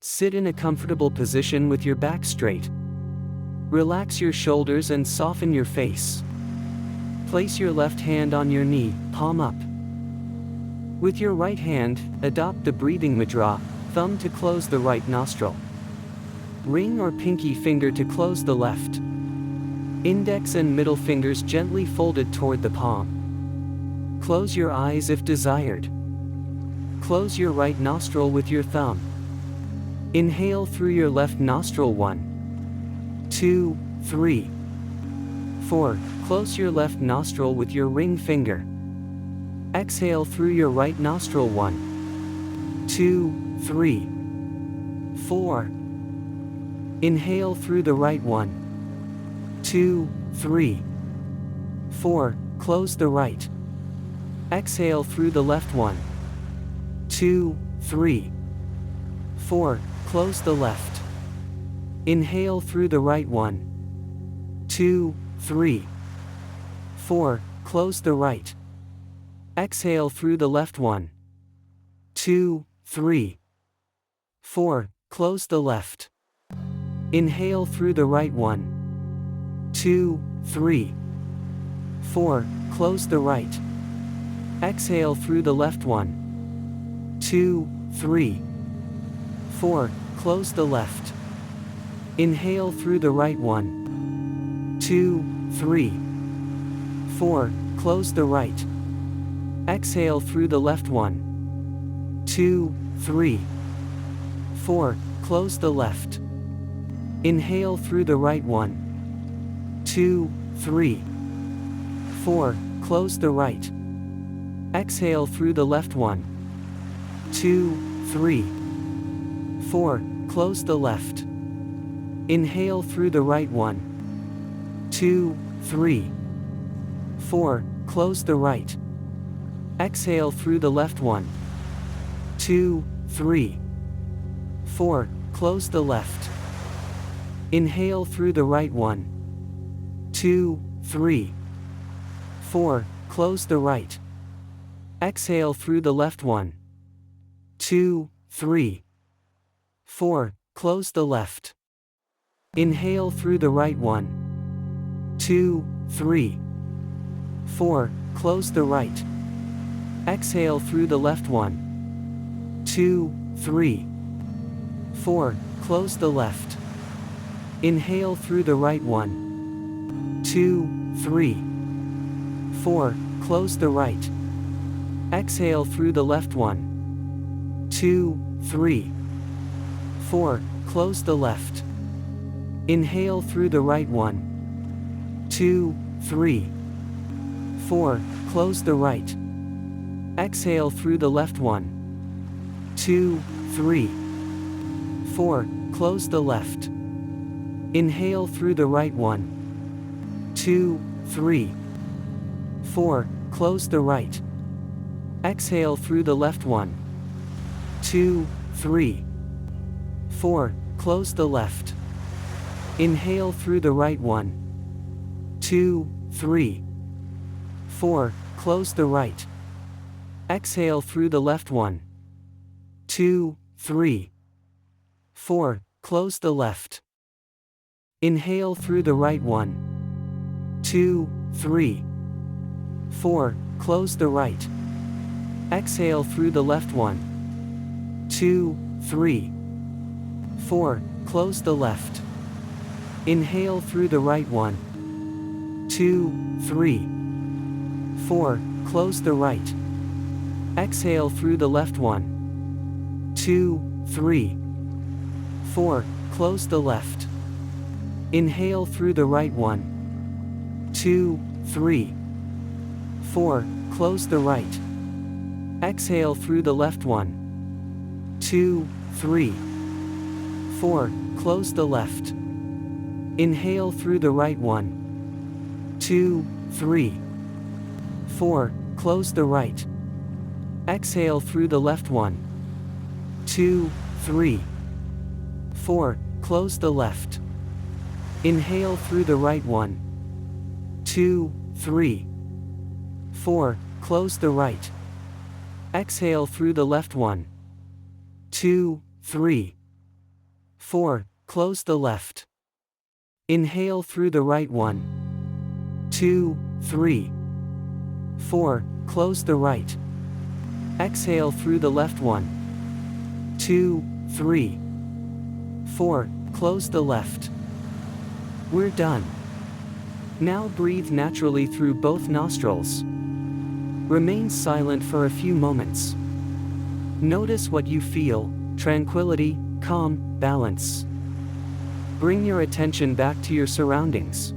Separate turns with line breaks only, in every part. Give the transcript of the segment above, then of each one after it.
Sit in a comfortable position with your back straight. Relax your shoulders and soften your face. Place your left hand on your knee, palm up. With your right hand, adopt the breathing mudra, thumb to close the right nostril. Ring or pinky finger to close the left. Index and middle fingers gently folded toward the palm. Close your eyes if desired. Close your right nostril with your thumb. Inhale through your left nostril 1, 2, 3, 4. Close your left nostril with your ring finger. Exhale through your right nostril 1, 2, 3, 4. Inhale through the right 1, 2, 3, 4. Close the right. Exhale through the left 1, 2, 3, 4. Close the left. Inhale through the right 1, 2, 3, 4. Close the right. Exhale through the left 1, 2, 3, 4. Close the left. Inhale through the right 1, 2, 3, 4. Close the right. Exhale through the left 1, 2, 3, 4. Close the left. Inhale through the right 1, 2, 3, 4. Close the right. Exhale through the left 1, 2, 3, 4. Close the left. Inhale through the right 1, 2, 3, 4. Close the right. Exhale through the left 1, 2, 3, 4. Close the left. Inhale through the right 1, 2, 3, 4. Close the right. Exhale through the left 1, 2, 3, 4. Close the left. Inhale through the right 1, 2, 3, 4. Close the right. Exhale through the left 1, 2, 3, 4. Close the left. Inhale through the right 1, 2, 3, 4. Close the right. Exhale through the left 1, 2, 3, 4. Close the left. Inhale through the right 1, 2, 3, 4. Close the right. Exhale through the left 1, 2, 3, 4. Close the left. Inhale through the right 1, 2, 3, 4. Close the right. Exhale through the left 1, 2, 3, 4. Close the left. Inhale through the right 1, 2, 3, 4. Close the right. Exhale through the left 1, 2, 3, 4. Close the left. Inhale through the right 1, 2, 3, 4. Close the right. Exhale through the left 1, 2, 3, 4. Close the left. Inhale through the right 1, 2, 3, 4. Close the right. Exhale through the left 1, 2, 3, 4. Close the right. Exhale through the left 1, 2, 3, 4. Close the left. Inhale through the right 1, 2, 3, 4. Close the right. Exhale through the left 1, 2, 3, 4. Close the left. Inhale through the right 1, 2, 3, 4. Close the right. Exhale through the left 1, 2, 3, 4. Close the left. Inhale through the right 1, 2, 3, 4. Close the right. Exhale through the left 1, 2, 3, 4. Close the left. Inhale through the right 1, 2, 3, 4. Close the right. Exhale through the left 1, 2, 3, 4. Close the left. Inhale through the right 1, 2, 3, 4. Close the right. Exhale through the left 1, 2, 3, 4. Close the left. Inhale through the right. 1, 2, 3, 4. Close the right. Exhale through the left. 1, 2, 3, 4. Close the left. We're done. Now breathe naturally through both nostrils. Remain silent for a few moments. Notice what you feel: tranquility, calm, balance. Bring your attention back to your surroundings.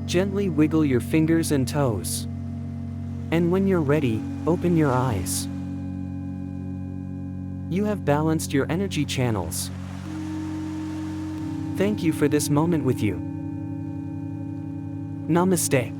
Gently wiggle your fingers and toes. And when you're ready, open your eyes. You have balanced your energy channels. Thank you for this moment with you. Namaste.